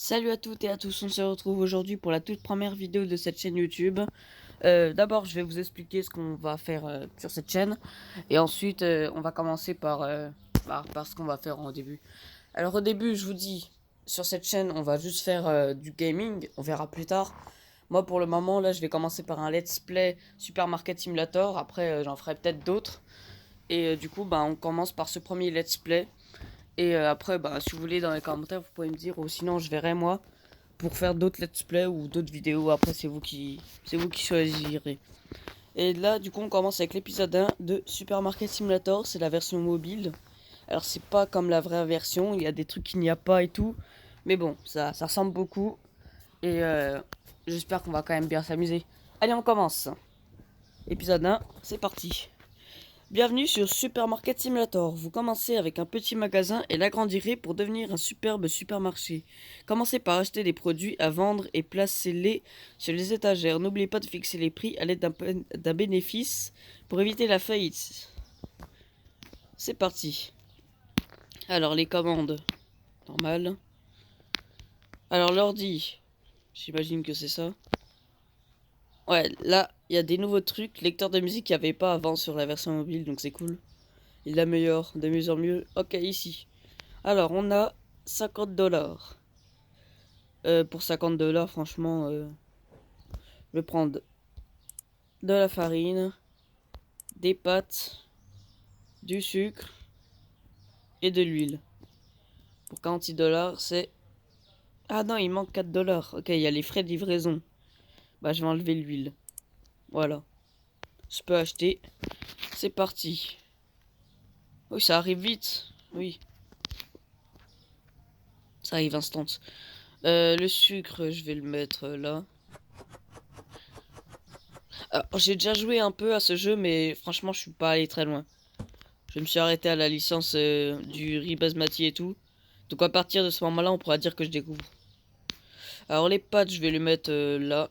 Salut à toutes et à tous, on se retrouve aujourd'hui pour la toute première vidéo de cette chaîne YouTube. D'abord, je vais vous expliquer ce qu'on va faire sur cette chaîne. Et ensuite, on va commencer par ce qu'on va faire au début. Alors au début, je vous dis, sur cette chaîne, on va juste faire du gaming. On verra plus tard. Moi, pour le moment, là, je vais commencer par un let's play Supermarket Simulator. Après, j'en ferai peut-être d'autres. Et du coup, bah, on commence par ce premier let's play. Et après, bah, si vous voulez, dans les commentaires, vous pouvez me dire. Ou sinon, je verrai moi pour faire d'autres let's play ou d'autres vidéos. Après, c'est vous qui choisirez. Et là, du coup, on commence avec l'épisode 1 de Supermarket Simulator. C'est la version mobile. Alors, c'est pas comme la vraie version. Il y a des trucs qu'il n'y a pas et tout. Mais bon, ça ressemble beaucoup. Et j'espère qu'on va quand même bien s'amuser. Allez, on commence. Épisode 1, c'est parti. Bienvenue sur Supermarket Simulator. Vous commencez avec un petit magasin et l'agrandirez pour devenir un superbe supermarché. Commencez par acheter des produits à vendre et placez-les sur les étagères. N'oubliez pas de fixer les prix à l'aide d'un bénéfice pour éviter la faillite. C'est parti. Alors les commandes. Normal. Alors l'ordi. J'imagine que c'est ça. Ouais, là, il y a des nouveaux trucs. Lecteur de musique qu'il n'y avait pas avant sur la version mobile, donc c'est cool. Il l'améliore de mieux en mieux. Ok, ici. Alors, on a 50 $. Pour 50 $, franchement, je vais prendre de la farine, des pâtes, du sucre et de l'huile. Pour 46 $, c'est... Ah non, il manque 4 $. Ok, il y a les frais de livraison. Bah, je vais enlever l'huile. Voilà. Je peux acheter. C'est parti. Oui, ça arrive vite. Oui, ça arrive instant. Le sucre, je vais le mettre là. J'ai déjà joué un peu à ce jeu, mais franchement, je suis pas allé très loin. Je me suis arrêté à la licence du riz basmati et tout. Donc à partir de ce moment-là, on pourra dire que je découvre. Alors les pâtes, je vais les mettre là.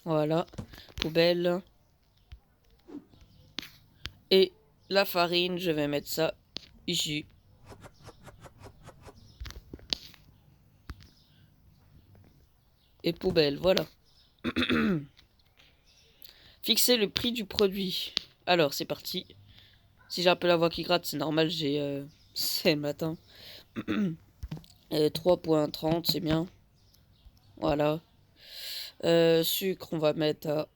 Voilà. Poubelle. Et la farine, je vais mettre ça ici. Et poubelle, voilà. Fixer le prix du produit. Alors, c'est parti. Si j'ai un peu la voix qui gratte, c'est normal, c'est le matin. 3,30, c'est bien. Voilà. Sucre, on va mettre à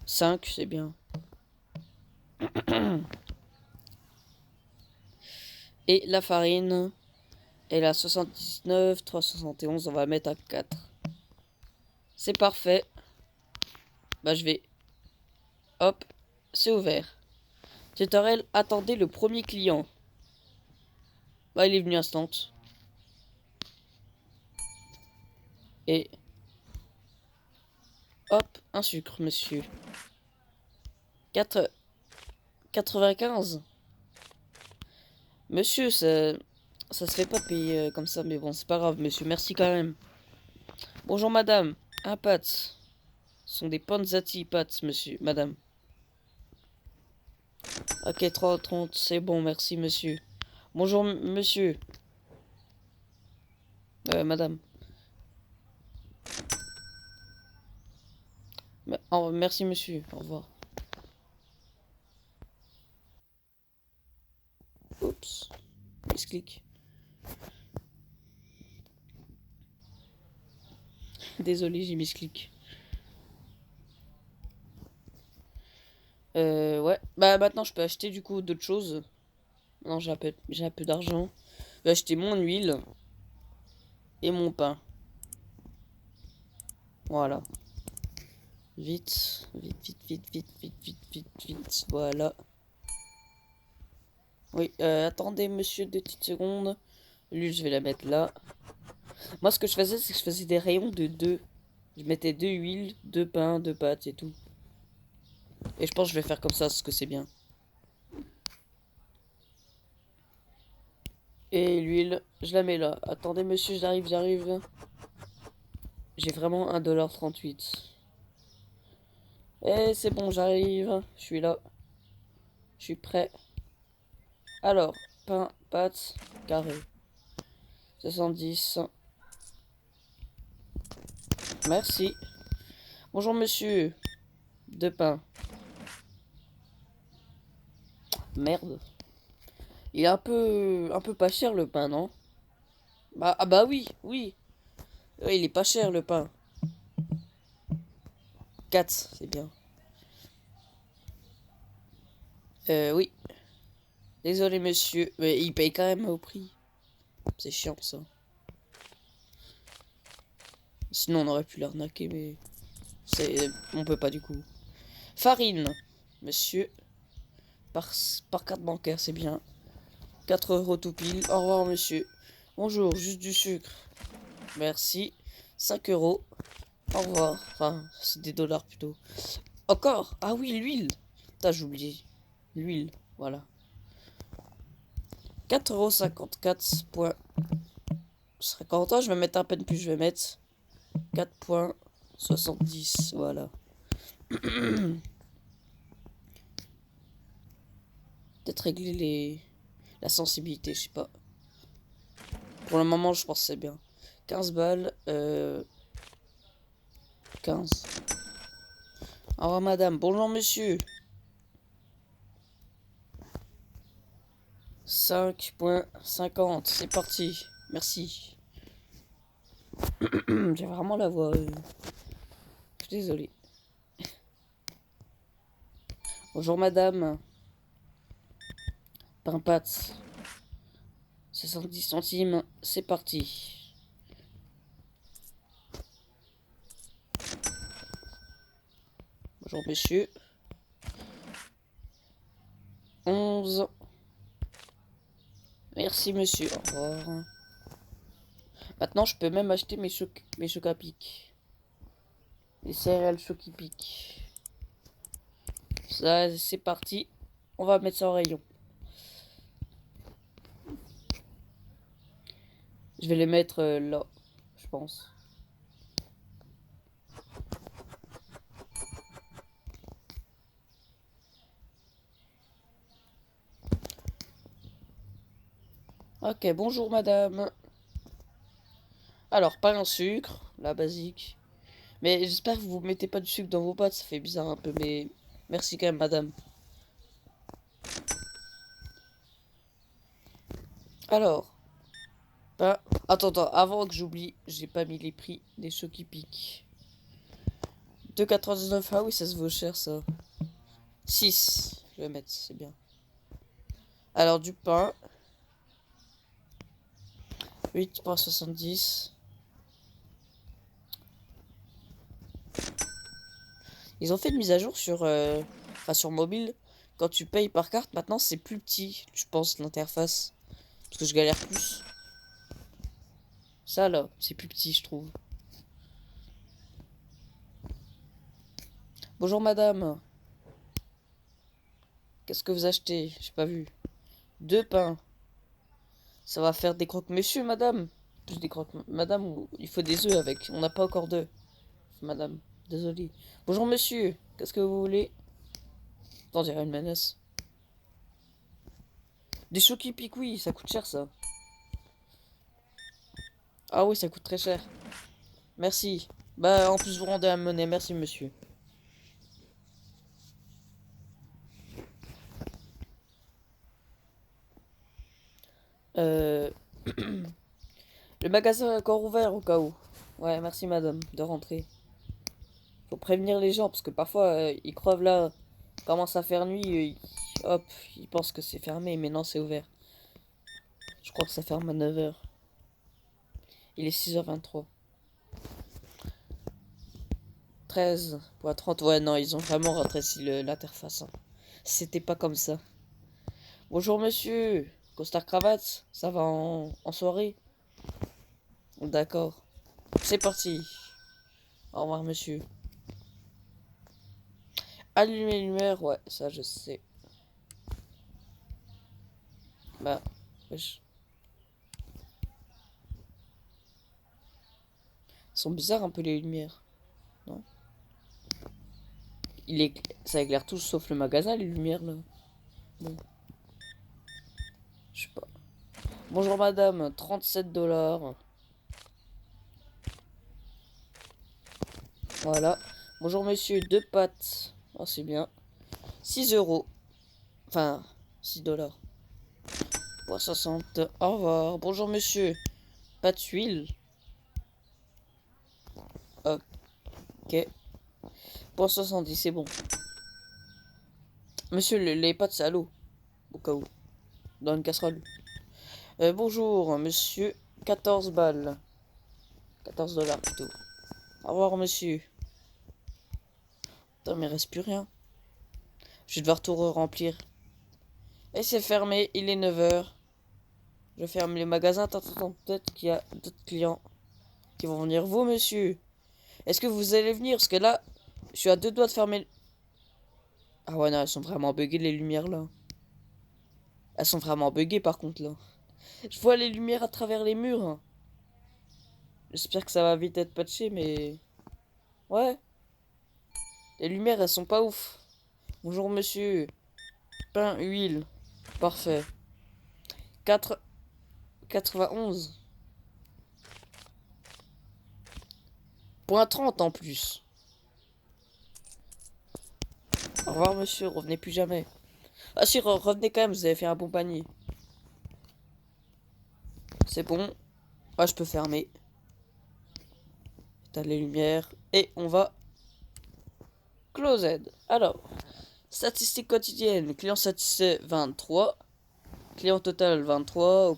5, c'est bien. Et la farine, elle a 79, 371, on va mettre à 4. C'est parfait. Bah je vais... Hop, c'est ouvert. Tutoriel, attendez le premier client. Bah il est venu instant. Et... Hop, un sucre, monsieur. 4... 95. Monsieur, ça se fait pas payer comme ça, mais bon, c'est pas grave, monsieur. Merci quand même. Bonjour, madame. Un pâte. Ce sont des panzati pâtes, monsieur, madame. Ok, 3,30, c'est bon, merci, monsieur. Bonjour, monsieur. Madame. Merci, monsieur. Au revoir. Oups. Misclic. Désolé, j'ai misclic. Ouais. Bah, maintenant, je peux acheter, du coup, d'autres choses. Non, j'ai un peu d'argent. Je vais acheter mon huile et mon pain. Voilà. Vite, vite, vite, vite, vite, vite, vite, vite, vite. Voilà. Oui, attendez, monsieur, 2 petites secondes. L'huile, je vais la mettre là. Moi, ce que je faisais, c'est que je faisais des rayons de 2. Je mettais 2 huiles, 2 pains, 2 pâtes et tout. Et je pense que je vais faire comme ça, parce que c'est bien. Et l'huile, je la mets là. Attendez, monsieur, j'arrive, j'arrive. J'ai vraiment 1,38 $. Eh, c'est bon, j'arrive. Je suis là. Je suis prêt. Alors, pain, pâtes, carré. 70. Merci. Bonjour monsieur. Deux pains. Merde. Il est un peu pas cher le pain, non? Bah, ah bah oui, oui. Ouais, il est pas cher le pain. 4, c'est bien. Oui. Désolé monsieur, mais il paye quand même au prix. C'est chiant ça. Sinon on aurait pu l'arnaquer, mais on peut pas du coup. Farine, monsieur, par, par carte bancaire, c'est bien. 4 € tout pile. Au revoir monsieur. Bonjour, juste du sucre. Merci. 5 €. Au revoir. Enfin, c'est des dollars plutôt. Encore? Ah oui, l'huile. Putain, j'oublie. L'huile, voilà. 4,54 €. Je vais mettre un peu de plus, je vais mettre 4,70 €. Voilà. Peut-être régler la sensibilité, je sais pas. Pour le moment, je pense que c'est bien. 15 balles. 15. Au revoir, madame. Bonjour, monsieur. 5,50. C'est parti. Merci. J'ai vraiment la voix. Je suis désolé. Bonjour, madame. Pain pâte. 70 centimes. C'est parti. Bonjour, monsieur. 11. Merci, monsieur. Au revoir. Maintenant, je peux même acheter mes chocs à pic. Les céréales chocs qui piquent. Ça, c'est parti. On va mettre ça au rayon. Je vais les mettre là, je pense. Ok, bonjour madame. Alors, pas un sucre, la basique. Mais j'espère que vous mettez pas du sucre dans vos pâtes, ça fait bizarre un peu, mais merci quand même madame. Alors, bah, attends, avant que j'oublie, j'ai pas mis les prix des chocs qui piquent. 2,99, ah oui, ça se vaut cher ça. 6, je vais mettre, c'est bien. Alors, du pain. 8,70. Ils ont fait une mise à jour sur, sur mobile. Quand tu payes par carte, maintenant c'est plus petit, je pense, l'interface. Parce que je galère plus. Ça là, c'est plus petit, je trouve. Bonjour madame. Qu'est-ce que vous achetez? J'ai pas vu. 2 pains. Ça va faire des croque-monsieur, madame. Plus des croque madame, il faut des œufs avec. On n'a pas encore d'œufs. Madame, désolé. Bonjour monsieur. Qu'est-ce que vous voulez? On dirait une menace. Des chocs piquent, oui, ça coûte cher ça. Ah oui, ça coûte très cher. Merci. Bah, en plus, vous rendez la monnaie. Merci, monsieur. Euh... Le magasin est encore ouvert au cas où. Ouais, merci, madame, de rentrer. Faut prévenir les gens, parce que parfois, ils crevent là, commence à faire nuit, hop, ils pensent que c'est fermé, mais non, c'est ouvert. Je crois que ça ferme à 9 h. Il est 6h23. 13,30. Ouais, non, ils ont vraiment rétréci l'interface, hein. C'était pas comme ça. Bonjour, monsieur. Costard cravate, ça va en soirée? D'accord. C'est parti. Au revoir, monsieur. Allumer les lumières, ouais, ça je sais. Bah, wesh. Elles sont bizarres un peu les lumières, non? Ça éclaire tout sauf le magasin, les lumières là. Bon. Bonjour madame, 37 $. Voilà. Bonjour monsieur, 2 pâtes. Oh, c'est bien. 6 €. Enfin, 6 $. Pour 60. Au revoir. Bonjour monsieur. Pas de huile. Ok. Pour 70, c'est bon. Monsieur, les pâtes, c'est à l'eau. Au cas où. Dans une casserole. Bonjour monsieur. 14 balles. 14 $ plutôt. Au revoir monsieur. Putain, mais il reste plus rien. Je vais devoir tout remplir. Et c'est fermé, il est 9 h. Je ferme les magasins. Attends, peut-être qu'il y a d'autres clients qui vont venir. Vous, monsieur, est-ce que vous allez venir? Parce que là, je suis à 2 doigts de fermer. Ah ouais, non, elles sont vraiment buggées, les lumières, là. Elles sont vraiment buggées, par contre, là. Je vois les lumières à travers les murs, hein. J'espère que ça va vite être patché, mais... Ouais. Les lumières, elles sont pas ouf. Bonjour, monsieur. Pain, huile. Parfait. 4,91. Point 30 en plus. Au revoir, monsieur. Revenez plus jamais. Ah si, revenez quand même. Vous avez fait un bon panier. C'est bon. Ah, je peux fermer. T'as les lumières. Et on va closed. Alors, statistiques quotidiennes. Client satisfait 23. Client total 23.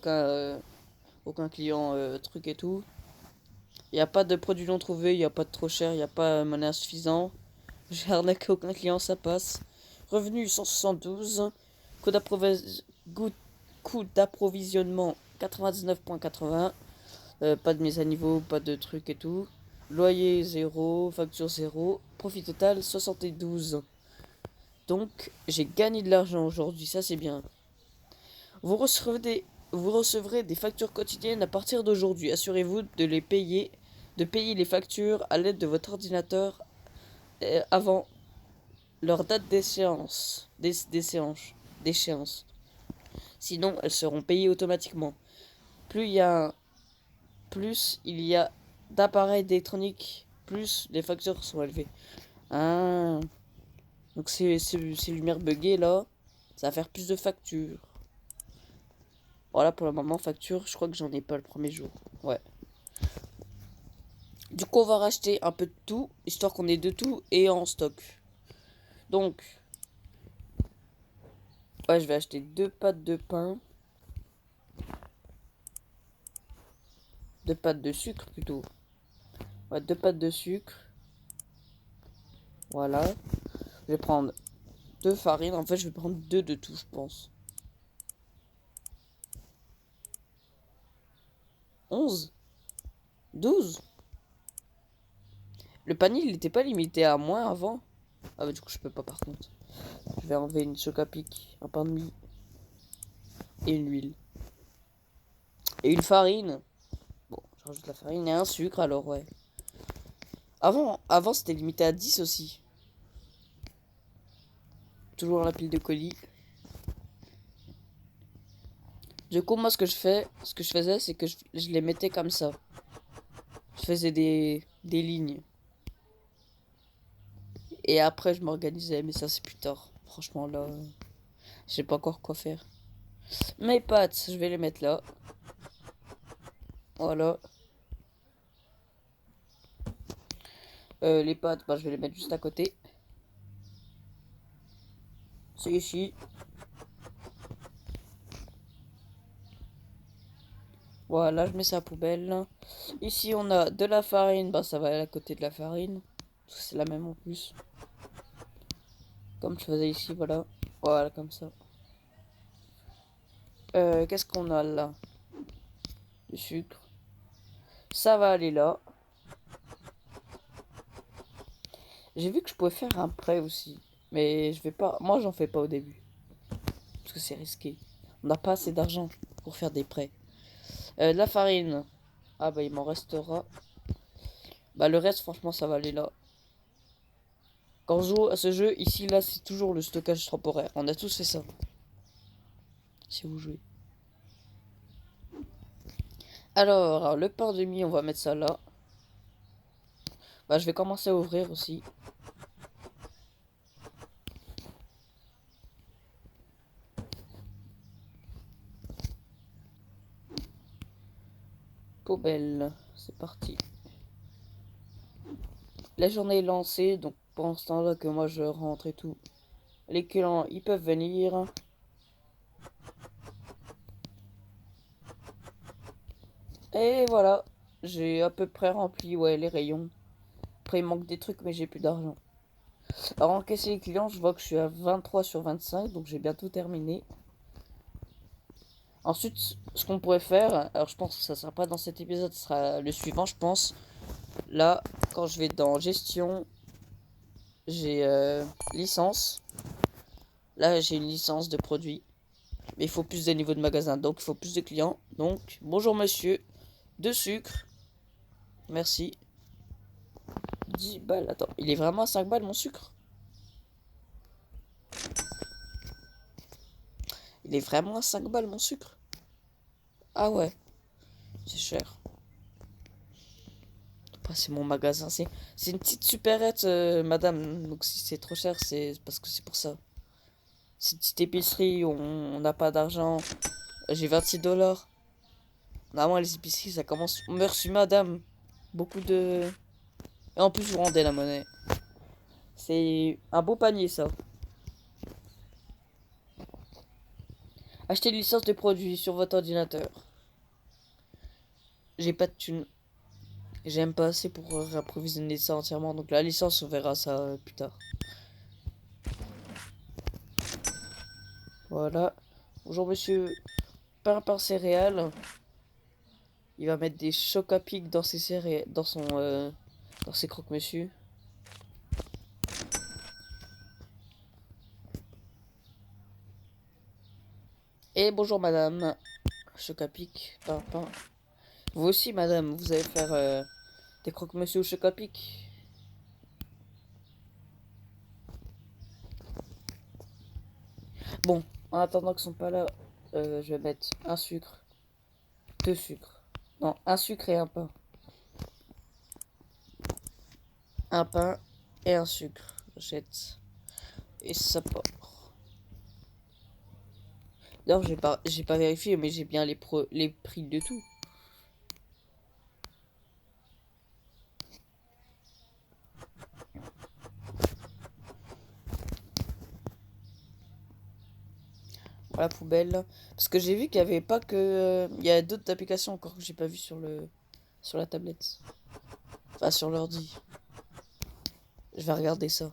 Aucun client truc et tout. Il n'y a pas de produit non trouvé. Il n'y a pas de trop cher. Il n'y a pas monnaie insuffisant. J'ai arnaqué aucun client. Ça passe. Revenu 172. Coût d'approvisionnement 99,80. Pas de mise à niveau, pas de truc et tout. Loyer 0, facture 0. Profit total 72. Donc j'ai gagné de l'argent aujourd'hui, ça c'est bien. Vous recevrez des factures quotidiennes à partir d'aujourd'hui. Assurez-vous de payer les factures à l'aide de votre ordinateur avant leur date d'échéance. Sinon, elles seront payées automatiquement. Plus il y a d'appareils électroniques, plus les factures sont élevées. Ah. Donc ces lumières buggées là, ça va faire plus de factures. Voilà pour le moment, facture, je crois que j'en ai pas le premier jour. Ouais. Du coup, on va racheter un peu de tout, histoire qu'on ait de tout et en stock. Donc, ouais, je vais acheter 2 pâtes de pain. 2 pâtes de sucre plutôt. Ouais, 2 pâtes de sucre. Voilà. Je vais prendre 2 farines. En fait, je vais prendre 2 de tout, je pense. 11, 12. Le panier, il n'était pas limité à moins avant. Ah bah du coup, je peux pas par contre. Je vais enlever une chocapic, un pain de mie et une huile. Et une farine. Bon, je rajoute la farine et un sucre alors, ouais. Avant c'était limité à 10 aussi. Toujours la pile de colis. Du coup, moi, ce que je faisais, c'est que je les mettais comme ça. Je faisais des lignes. Et après, je m'organisais, mais ça, c'est plus tard. Franchement, là, je sais pas encore quoi faire. Mes pâtes, je vais les mettre là. Voilà. Les pâtes, bah, je vais les mettre juste à côté. C'est ici. Voilà, je mets ça à la poubelle. Ici, on a de la farine. Bah, ça va à côté de la farine. Parce que c'est la même en plus. Comme je faisais ici, voilà. Voilà, comme ça. Qu'est-ce qu'on a là? Du sucre. Ça va aller là. J'ai vu que je pouvais faire un prêt aussi. Mais je vais pas. Moi, j'en fais pas au début. Parce que c'est risqué. On n'a pas assez d'argent pour faire des prêts. De la farine. Ah bah, il m'en restera. Bah, le reste, franchement, ça va aller là. Quand on joue à ce jeu, ici, là, c'est toujours le stockage temporaire. On a tous fait ça. Si vous jouez. Alors, le pain de mie, on va mettre ça là. Bah, je vais commencer à ouvrir aussi. Poubelle, c'est parti. La journée est lancée, donc pendant ce temps-là que moi je rentre et tout, les clients ils peuvent venir. Et voilà, j'ai à peu près rempli ouais, les rayons. Après il manque des trucs mais j'ai plus d'argent. Alors encaisser les clients, je vois que je suis à 23 sur 25, donc j'ai bientôt terminé. Ensuite, ce qu'on pourrait faire, alors je pense que ça sera pas dans cet épisode, ce sera le suivant je pense. Là, quand je vais dans gestion, j'ai licence. Là j'ai une licence de produit. Mais il faut plus de niveaux de magasin, donc il faut plus de clients. Donc, bonjour monsieur, de sucre. Merci. 10 balles. Attends, il est vraiment à 5 balles mon sucre? Il est vraiment à 5 balles mon sucre? Ah ouais, c'est cher. Après, c'est mon magasin. C'est une petite supérette, madame. Donc si c'est trop cher, c'est parce que c'est pour ça. C'est une petite épicerie, on n'a pas d'argent. J'ai 26 $. Normalement, les épiceries, ça commence. Merci madame. Beaucoup de. Et en plus, vous rendez la monnaie. C'est un beau panier, ça. Achetez une licence de produit sur votre ordinateur. J'ai pas de thune. J'aime pas assez pour approvisionner ça entièrement. Donc la licence, on verra ça plus tard. Voilà. Bonjour monsieur. Pain céréales. Il va mettre des chocs à pic dans ses céréales. Dans ses croque-monsieur. Et bonjour madame. Choc à pic. Pain. Vous aussi madame, vous allez faire des croque-monsieur au choc à pic. Bon, en attendant qu'ils sont pas là, je vais mettre un sucre, deux sucres. Non, un sucre et un pain. Un pain et un sucre. Jette. Et ça part. D'ailleurs, j'ai pas vérifié, mais j'ai bien les prix de tout. Voilà, poubelle. Parce que j'ai vu qu'il y avait pas que. Il y a d'autres applications encore que j'ai pas vu sur la tablette. Enfin, sur l'ordi. Je vais regarder ça.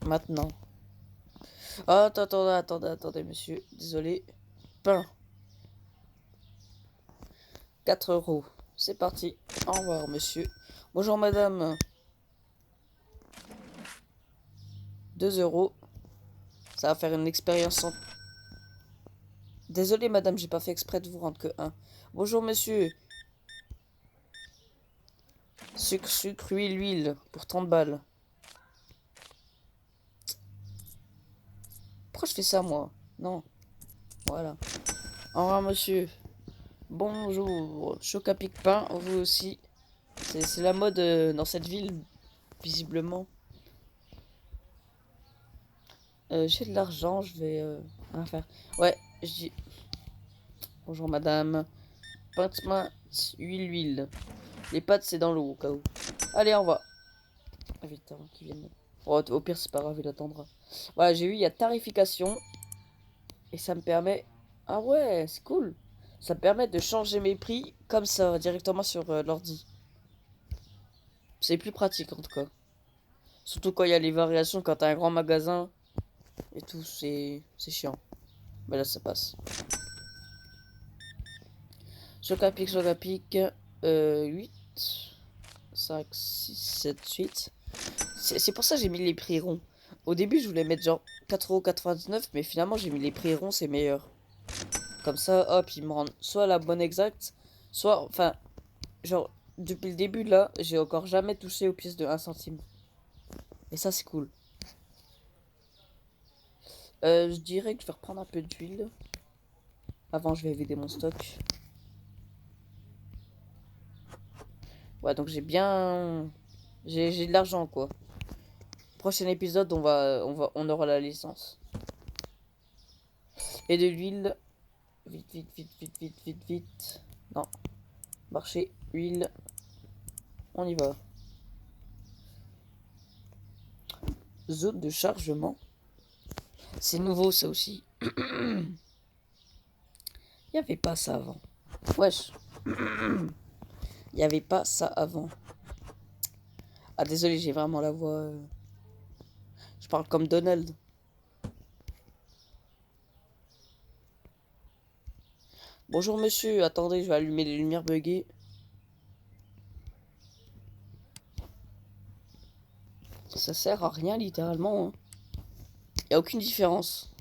Maintenant. Oh, attendez, monsieur. Désolé. Pain. 4 €. C'est parti. Au revoir, monsieur. Bonjour, madame. 2 €. Ça va faire une expérience en... Désolé, madame, j'ai pas fait exprès de vous rendre que un. Bonjour, monsieur. Sucre, huile, pour 30 balles. Pourquoi je fais ça, moi? Non. Voilà. Au revoir, monsieur. Bonjour. Choc à pic pain, vous aussi. C'est la mode dans cette ville, visiblement. J'ai de l'argent, je vais rien faire. Ouais, je dis... Bonjour, madame. Pâte main, huile. Les pâtes, c'est dans l'eau, au cas où. Allez, au revoir. Ah, vite, avant qu'il vienne. Oh, au pire, c'est pas grave, il attendra. Voilà, j'ai vu, il y a tarification. Et ça me permet... Ah ouais, c'est cool. Ça me permet de changer mes prix comme ça, directement sur l'ordi. C'est plus pratique, en tout cas. Surtout quand il y a les variations, quand t'as un grand magasin et tout, c'est chiant. Mais là, ça passe. Choc à pic. 8, 5, 6, 7, 8. C'est pour ça que j'ai mis les prix ronds. Au début, je voulais mettre genre 4,99 €, mais finalement, j'ai mis les prix ronds, c'est meilleur. Comme ça, hop, ils me rendent soit la bonne exacte, soit, enfin, genre, depuis le début, là, j'ai encore jamais touché aux pièces de 1 centime. Et ça, c'est cool. Je dirais que je vais reprendre un peu d'huile. Avant, je vais vider mon stock. Ouais, donc j'ai bien... J'ai de l'argent, quoi. Prochain épisode, on aura la licence. Et de l'huile. Vite, vite, vite, vite, vite, vite, vite. Non. Marché, huile. On y va. Zone de chargement. C'est nouveau, ça aussi. Il n'y avait pas ça avant. Wesh. Il n'y avait pas ça avant. Ah, désolé, j'ai vraiment la voix... Je parle comme Donald. Bonjour monsieur, attendez, je vais allumer les lumières buggées. Ça sert à rien littéralement. Il n'y a aucune différence.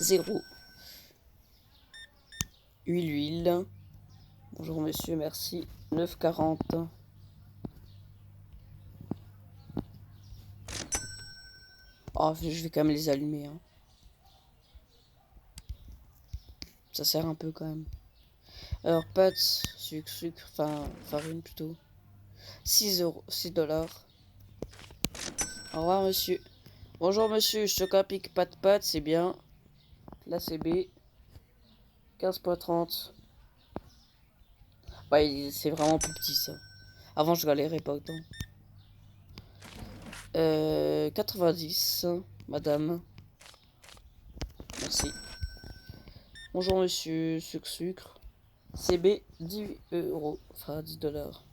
Zéro. Huile. Bonjour monsieur, merci. 9,40. Oh, je vais quand même les allumer. Ça sert un peu quand même. Alors, pâtes, sucre, enfin, farine plutôt. 6 euros, 6 dollars. Au revoir, monsieur. Bonjour, monsieur. Chocapic pâte, c'est bien. La CB. 15,30. Ouais, c'est vraiment plus petit, ça. Avant, je galérais pas autant. 90, madame. Merci. Bonjour, monsieur. Sucre. CB, 10 euros. Enfin, 10 dollars.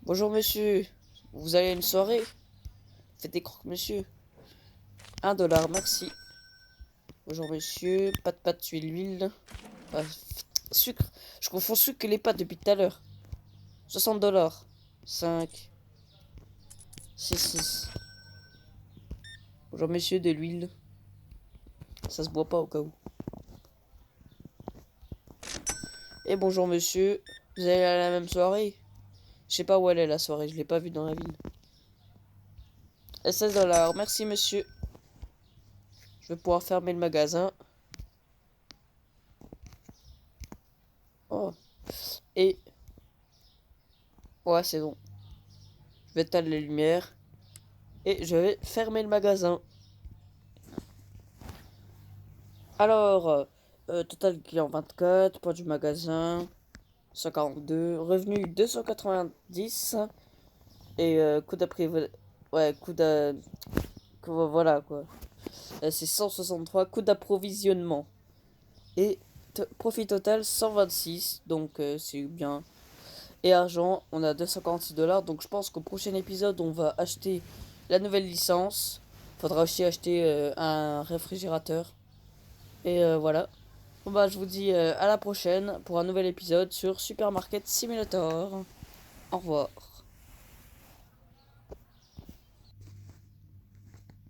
Bonjour, monsieur. Vous allez à une soirée? Faites des croques, monsieur. 1 dollar, merci. Bonjour, monsieur. Pâte, huile. Sucre. Je confonds sucre et les pâtes depuis tout à l'heure. 60 dollars. 5. 6. Bonjour, monsieur, de l'huile. Ça se boit pas au cas où. Et bonjour, monsieur. Vous allez à la même soirée? Je sais pas où elle est la soirée, je l'ai pas vue dans la ville. Et 16 dollars. Merci, monsieur. Je vais pouvoir fermer le magasin. Oh. Et... Ouais, c'est bon. Je vais éteindre les lumières. Et je vais fermer le magasin. Alors, total client 24, poids du magasin 142, revenu 290 et coût d'après, ouais, voilà quoi. C'est 163, coût d'approvisionnement et profit total 126, donc c'est bien. Et argent, on a 246 dollars, donc je pense qu'au prochain épisode on va acheter la nouvelle licence. Faudra aussi acheter un réfrigérateur. Et voilà. Bon bah je vous dis à la prochaine pour un nouvel épisode sur Supermarket Simulator. Au revoir.